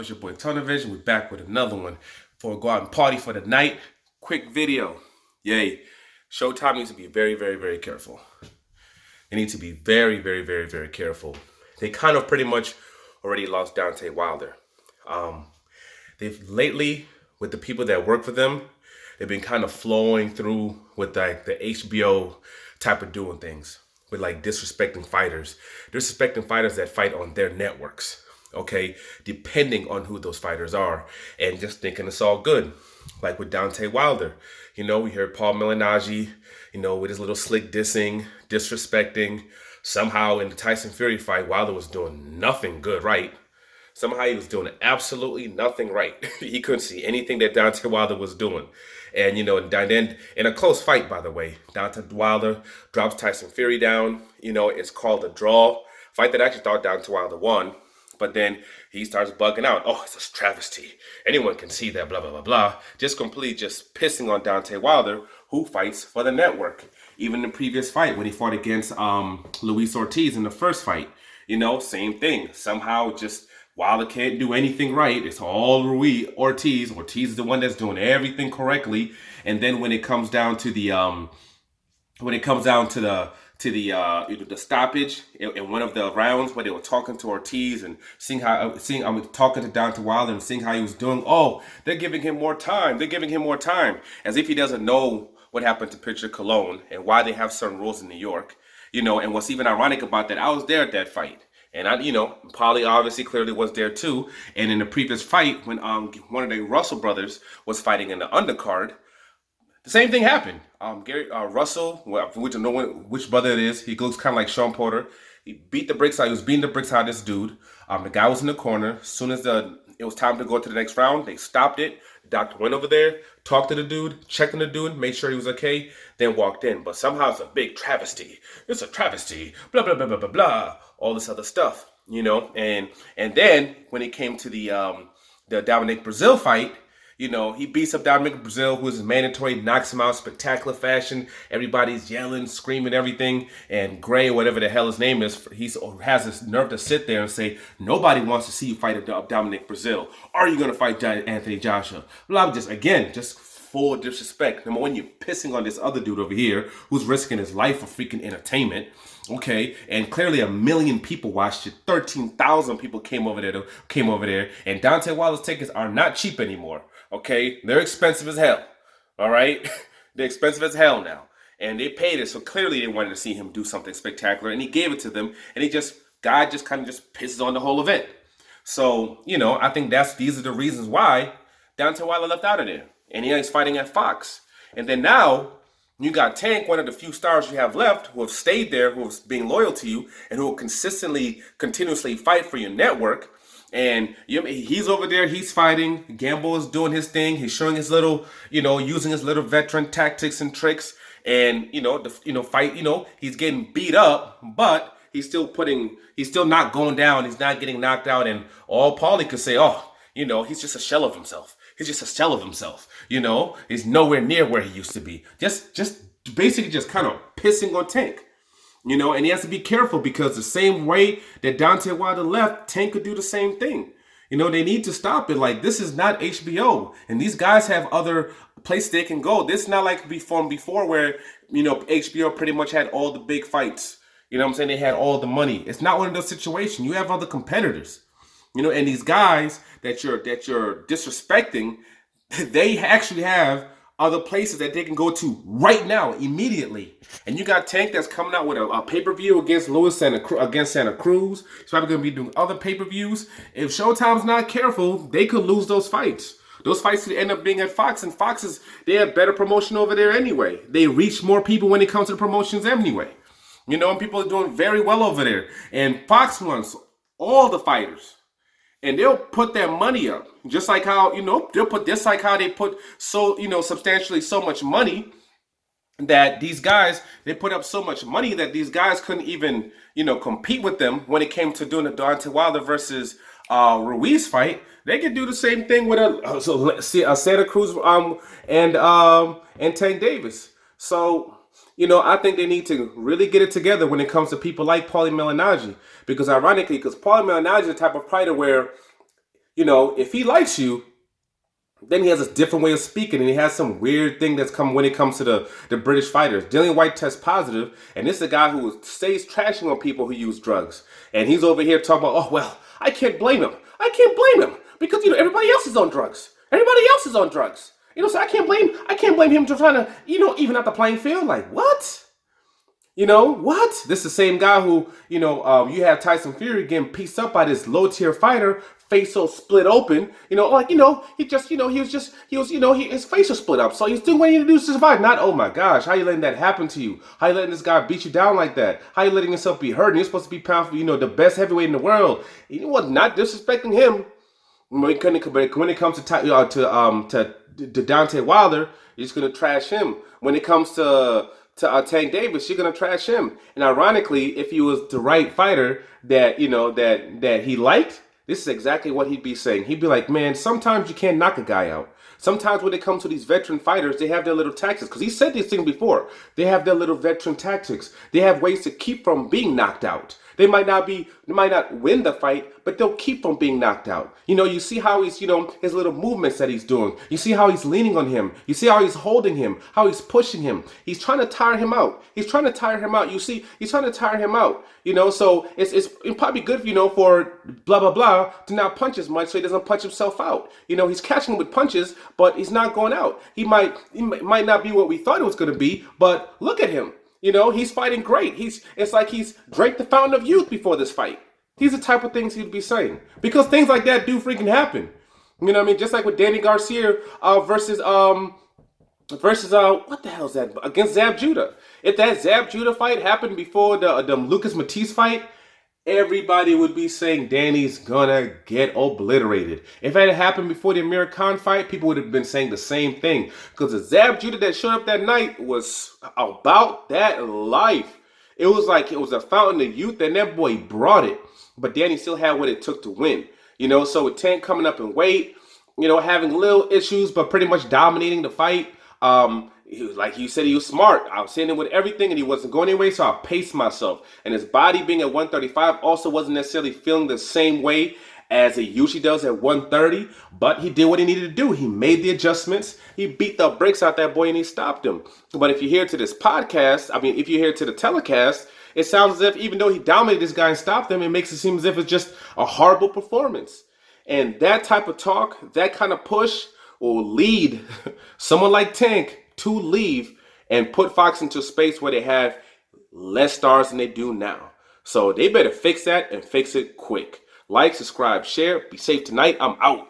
up? It's your boy Television. We're back with another one before we go out and party for the night. Quick video. Yay. Showtime needs to be very, very, very careful. They need to be very, very, very, very careful. They kind of pretty much already lost Deontay Wilder. They've lately, with the people that work for them, they've been kind of flowing through with like the HBO type of doing things, with like disrespecting fighters that fight on their networks, okay, depending on who those fighters are, and just thinking it's all good. Like with Deontay Wilder, we heard Paul Malignaggi, with his little slick dissing, disrespecting. Somehow in the Tyson Fury fight, Wilder was doing nothing good right. Somehow he was doing absolutely nothing right. He couldn't see anything that Deontay Wilder was doing. And, then in a close fight, by the way, Deontay Wilder drops Tyson Fury down. It's called a draw. Fight that I actually thought Deontay Wilder won. But then he starts bugging out. Oh, it's a travesty. Anyone can see that, blah, blah, blah, blah. Just pissing on Deontay Wilder, who fights for the network. Even in the previous fight, when he fought against Luis Ortiz in the first fight, same thing. Somehow just Wilder can't do anything right. It's all Ortiz. Ortiz is the one that's doing everything correctly. And then when it comes down to the the stoppage in one of the rounds where they were talking to Ortiz and talking to Deontay Wilder and seeing how he was doing. Oh, they're giving him more time. They're giving him more time, as if he doesn't know what happened to Pitcher Cologne and why they have certain rules in New York. And what's even ironic about that, I was there at that fight. And Paulie obviously clearly was there too. And in the previous fight, when one of the Russell brothers was fighting in the undercard, the same thing happened. Gary Russell, we don't know which brother it is. He looks kind of like Sean Porter. He beat the bricks out. He was beating the bricks out of this dude. The guy was in the corner. As soon as it was time to go to the next round, they stopped it. The doctor went over there, talked to the dude, checked on the dude, made sure he was okay, then walked in. But somehow it's a big travesty. It's a travesty. Blah, blah, blah, blah, blah, blah. All this other stuff, And then when it came to the Dominic Brazil fight, he beats up Dominic Brazil, who is mandatory, knocks him out, spectacular fashion. Everybody's yelling, screaming, everything. And Gray, whatever the hell his name is, he has this nerve to sit there and say, nobody wants to see you fight Dominic Brazil. Are you going to fight Anthony Joshua? Well, just full disrespect. Number one, you're pissing on this other dude over here who's risking his life for freaking entertainment. Okay, and clearly 1 million people watched it. 13,000 people came over there. And Deontay Wilder's tickets are not cheap anymore. Okay, they're expensive as hell. All right, they're expensive as hell now, and they paid it. So clearly they wanted to see him do something spectacular, and he gave it to them. And God just kind of pisses on the whole event. So I think these are the reasons why Deontay Wilder left out of there, and he's fighting at Fox. And then now you got Tank, one of the few stars you have left, who have stayed there, who is being loyal to you, and who will continuously fight for your network. And he's over there, he's fighting. Gamble is doing his thing. He's showing his little, using his little veteran tactics and tricks. And he's getting beat up, but he's still not going down. He's not getting knocked out. And all Paulie could say, he's just a shell of himself. He's just a shell of himself. He's nowhere near where he used to be. Just basically just kind of pissing on Tank. And he has to be careful, because the same way that Deontay Wilder left, Tank could do the same thing. They need to stop it. Like, this is not HBO. And these guys have other places they can go. This is not like before where, HBO pretty much had all the big fights. They had all the money. It's not one of those situations. You have other competitors. And these guys that you're disrespecting, they actually have other places that they can go to right now, immediately. And you got Tank that's coming out with a pay-per-view against Santa Cruz. He's probably going to be doing other pay-per-views. If Showtime's not careful, they could lose those fights. Those fights could end up being at Fox, and they have better promotion over there anyway. They reach more people when it comes to the promotions anyway. And people are doing very well over there. And Fox wants all the fighters. And they'll put their money up, just like how, they put substantially so much money that these guys, they put up so much money that these guys couldn't even, compete with them when it came to doing the Deontay Wilder versus Ruiz fight. They could do the same thing with Santa Cruz and Tank Davis. So, I think they need to really get it together when it comes to people like Paulie Malignaggi. Because Paulie Malignaggi is the type of fighter where if he likes you, then he has a different way of speaking, and he has some weird thing that's come when it comes to the British fighters. Dillian White tests positive, and this is a guy who stays trashing on people who use drugs. And he's over here talking about, oh, well, I can't blame him. I can't blame him because, everybody else is on drugs. Everybody else is on drugs. So I can't blame him for trying to, even out the playing field. Like, what? What? This is the same guy who, you have Tyson Fury getting pieced up by this low tier fighter, face so split open, his face was split up. So he's doing what he needed to do to survive. Not, oh my gosh, how you letting that happen to you? How you letting this guy beat you down like that? How you letting yourself be hurt? And you're supposed to be pound for, the best heavyweight in the world. You know what? Not disrespecting him. When it comes to Deontay Wilder, you're just gonna trash him. When it comes to Tank Davis, you're gonna trash him. And ironically, if he was the right fighter that that he liked, this is exactly what he'd be saying. He'd be like, man, sometimes you can't knock a guy out. Sometimes when it comes to these veteran fighters, they have their little tactics. Because he said these things before. They have their little veteran tactics. They have ways to keep from being knocked out. They might not win the fight, but they'll keep from being knocked out. You see how he's, his little movements that he's doing. You see how he's leaning on him. You see how he's holding him, how he's pushing him. He's trying to tire him out. You see, he's trying to tire him out. So it's probably good, for blah, blah, blah to not punch as much so he doesn't punch himself out. He's catching with punches, but he's not going out. He might not be what we thought it was going to be, but look at him. He's fighting great. It's like he's drank the fountain of youth before this fight. These are the type of things he'd be saying. Because things like that do freaking happen. You know what I mean? Just like with Danny Garcia versus what the hell is that? Against Zab Judah. If that Zab Judah fight happened before the Lucas Matisse fight, everybody would be saying Danny's gonna get obliterated. If it had happened before the Amir Khan fight, people would have been saying the same thing. Because the Zab Judah that showed up that night was about that life. It was like it was a fountain of youth, and that boy brought it. But Danny still had what it took to win. So with Tank coming up in weight, having little issues, but pretty much dominating the fight. He was, like you said, he was smart. I was hitting him with everything, and he wasn't going anyway, so I paced myself. And his body being at 135 also wasn't necessarily feeling the same way as it usually does at 130, but he did what he needed to do. He made the adjustments. He beat the brakes out that boy, and he stopped him. But if you hear to this podcast, if you hear to the telecast, it sounds as if even though he dominated this guy and stopped him, it makes it seem as if it's just a horrible performance. And that type of talk, that kind of push will lead someone like Tank to leave and put Fox into a space where they have less stars than they do now. So they better fix that and fix it quick. Like, subscribe, share. Be safe tonight. I'm out.